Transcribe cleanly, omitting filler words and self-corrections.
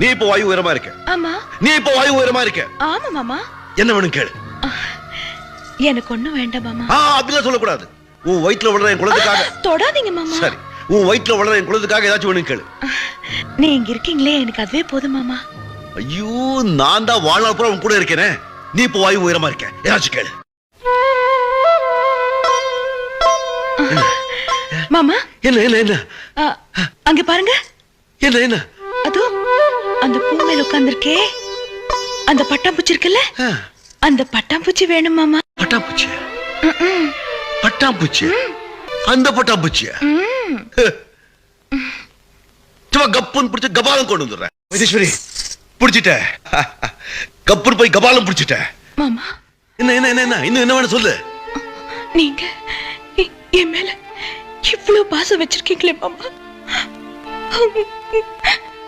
நீ இப்போ வாயு உயரமா இருக்க. ஆமா. நீ இப்போ வாயு உயரமா இருக்க. ஆமா மாமா. என்ன வேணும் கேளு. எனக்கு ஒண்ணும் வேண்டாம் மாமா. அப்படிலாம் சொல்லக்கூடாது. உன் வயிற்றுல வளர என் குழந்தைக்காக. தொடாதீங்க மாமா. சரி, உன் வயிற்றுல வளர என் குழந்தைக்காக ஏதாச்சும் வேணும் கேளு. நீ இங்க இருக்கீங்களே, எனக்கு அதுவே போதும் மாமா. ஐயோ, நான் தான் வாழ்நாள் பூரா உன் கூட இருக்கேனே. நீ இப்போ வாயு உயரமா இருக்க, ஏதாச்சும் கேளு. மாமா. என்ன என்ன என்ன? அங்க பாருங்க. என்ன என்ன? அதோ அந்த பூ மேல உட்கார்ந்திருக்கே, அந்த பட்டாம்பூச்சி இருக்குல்ல, அந்த பட்டாம்பூச்சி வேணும் மாமா. பட்டாம்பூச்சி? பட்டாம்பூச்சி? அந்த பட்டாம்பூச்சி சும்மா கப்புன்னு பிடிச்ச கபாலம் கொண்டு வந்துடுறேன். வைத்தீஸ்வரி, பிடிச்சிட்ட. கப்புன்னு போய் கபாலம் பிடிச்சிட்ட மாமா. என்ன என்ன என்ன இன்னும் என்ன வேணும் சொல்லு. நீங்க என் மேல இவ்வளவு பாசம் வச்சிருக்கீங்களே மாமா.